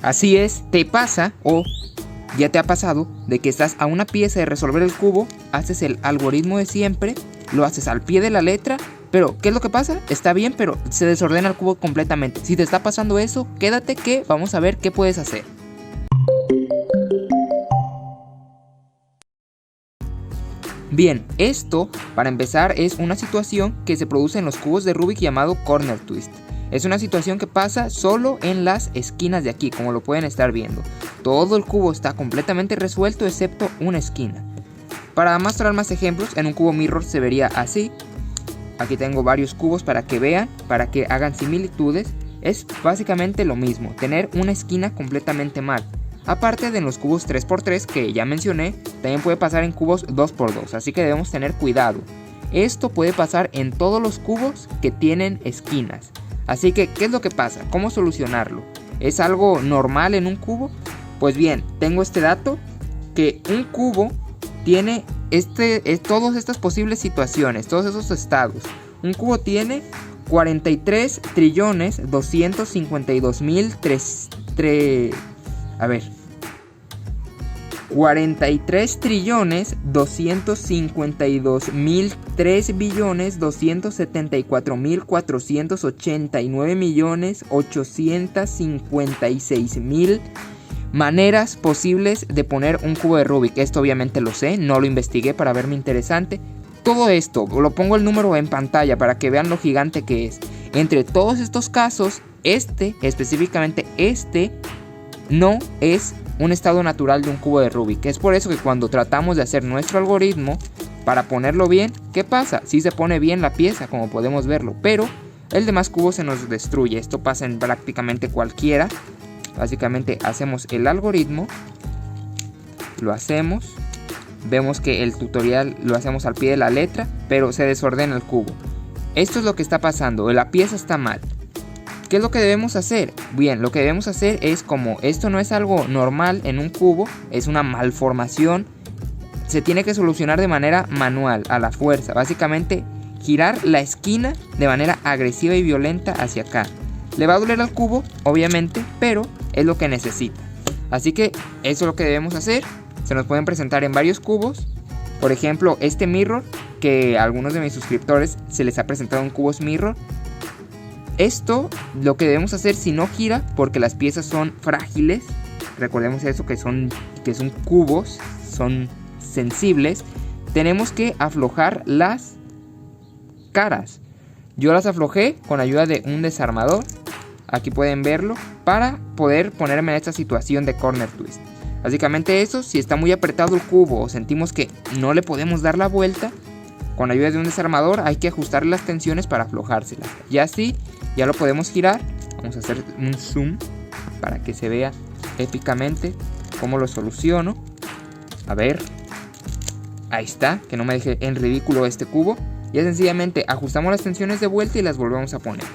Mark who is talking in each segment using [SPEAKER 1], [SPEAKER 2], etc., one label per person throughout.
[SPEAKER 1] Así es, te pasa o ya te ha pasado de que estás a una pieza de resolver el cubo, haces el algoritmo de siempre, lo haces al pie de la letra, pero ¿qué es lo que pasa? Está bien, pero se desordena el cubo completamente. Si te está pasando eso, quédate que vamos a ver qué puedes hacer. Bien, esto para empezar es una situación que se produce en los cubos de Rubik llamado corner twist. Es una situación que pasa solo en las esquinas de aquí, como lo pueden estar viendo. Todo el cubo está completamente resuelto excepto una esquina. Para mostrar más ejemplos, en un cubo mirror se vería así. Aquí tengo varios cubos para que vean, para que hagan similitudes. Es básicamente lo mismo, tener una esquina completamente mal. Aparte de los cubos 3x3 que ya mencioné, también puede pasar en cubos 2x2, así que debemos tener cuidado. Esto puede pasar en todos los cubos que tienen esquinas. Así que, ¿qué es lo que pasa? ¿Cómo solucionarlo? ¿Es algo normal en un cubo? Pues bien, tengo este dato, que un cubo tiene todas estas posibles situaciones, todos esos estados. Un cubo tiene 43 trillones 252 mil 43 trillones 252 mil 3 billones 274 mil 489 millones 856 mil maneras posibles de poner un cubo de Rubik. Esto obviamente lo sé, no lo investigué para verme interesante. Todo esto, lo pongo el número en pantalla para que vean lo gigante que es. Entre todos estos casos, específicamente este, no es un estado natural de un cubo de Rubik. Es por eso que cuando tratamos de hacer nuestro algoritmo para ponerlo bien, ¿qué pasa? Sí se pone bien la pieza, como podemos verlo, pero el demás cubo se nos destruye. Esto pasa en prácticamente cualquiera. Básicamente hacemos el algoritmo, lo hacemos, vemos que el tutorial lo hacemos al pie de la letra, pero se desordena el cubo. Esto es lo que está pasando, la pieza está mal. ¿Qué es lo que debemos hacer? Bien, lo que debemos hacer es, como esto no es algo normal en un cubo, es una malformación, se tiene que solucionar de manera manual, a la fuerza. Básicamente, girar la esquina de manera agresiva y violenta hacia acá. Le va a doler al cubo, obviamente, pero es lo que necesita. Así que eso es lo que debemos hacer. Se nos pueden presentar en varios cubos. Por ejemplo, este mirror, que a algunos de mis suscriptores se les ha presentado en cubos mirror. Esto, lo que debemos hacer si no gira, porque las piezas son frágiles, recordemos eso, que son cubos, son sensibles, tenemos que aflojar las caras. Yo las aflojé con ayuda de un desarmador, aquí pueden verlo, para poder ponerme en esta situación de corner twist. Básicamente eso, si está muy apretado el cubo o sentimos que no le podemos dar la vuelta, con ayuda de un desarmador hay que ajustar las tensiones para aflojárselas. Y así ya lo podemos girar. Vamos a hacer un zoom para que se vea épicamente cómo lo soluciono. A ver, ahí está, que no me deje en ridículo este cubo. Ya sencillamente ajustamos las tensiones de vuelta y las volvemos a poner.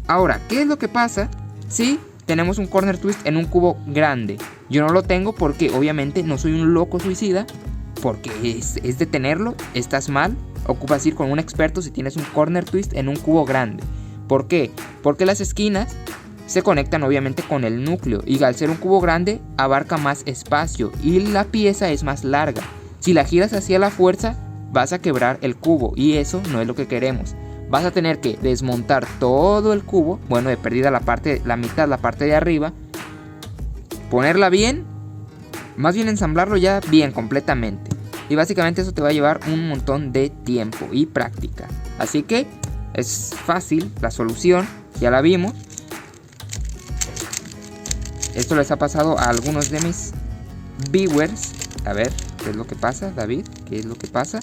[SPEAKER 1] Ahora, ¿qué es lo que pasa si tenemos un corner twist en un cubo grande? Yo no lo tengo porque obviamente no soy un loco suicida, porque es de tenerlo, estás mal. Ocupas ir con un experto si tienes un corner twist en un cubo grande. ¿Por qué? Porque las esquinas se conectan obviamente con el núcleo, y al ser un cubo grande abarca más espacio y la pieza es más larga. Si la giras hacia la fuerza vas a quebrar el cubo, y eso no es lo que queremos. Vas a tener que desmontar todo el cubo, bueno, de perdida la mitad, la parte de arriba, ponerla bien, más bien ensamblarlo ya bien completamente. Y básicamente eso te va a llevar un montón de tiempo y práctica. Así que es fácil, la solución ya la vimos. Esto les ha pasado a algunos de mis viewers. A ver, ¿qué es lo que pasa, David? ¿Qué es lo que pasa?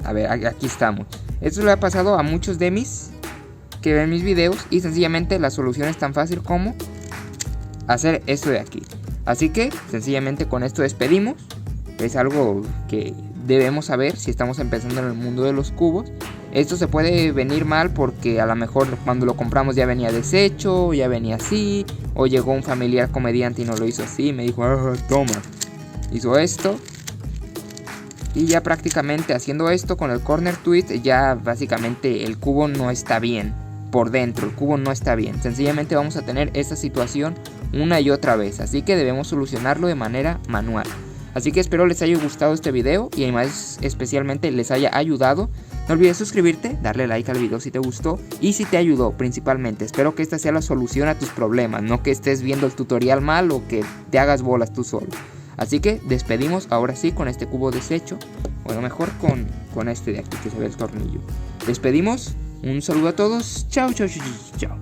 [SPEAKER 1] A ver, aquí estamos. Esto le ha pasado a muchos de mis que ven mis videos, y sencillamente la solución es tan fácil como hacer esto de aquí. Así que sencillamente con esto despedimos. Es algo que debemos saber si estamos empezando en el mundo de los cubos. Esto se puede venir mal porque a lo mejor cuando lo compramos ya venía deshecho, ya venía así, o llegó un familiar comediante y no lo hizo así, me dijo, toma, hizo esto. Y ya prácticamente haciendo esto con el corner twist, ya básicamente el cubo no está bien. por dentro, el cubo no está bien. Sencillamente vamos a tener esa situación una y otra vez, así que debemos solucionarlo de manera manual. Así que espero les haya gustado este video y además especialmente les haya ayudado. No olvides suscribirte, darle like al video si te gustó y si te ayudó principalmente. Espero que esta sea la solución a tus problemas, no que estés viendo el tutorial mal o que te hagas bolas tú solo. Así que despedimos ahora sí con este cubo deshecho, o lo mejor con este de aquí que se ve el tornillo. Despedimos, un saludo a todos, chao, chao, chao, chao.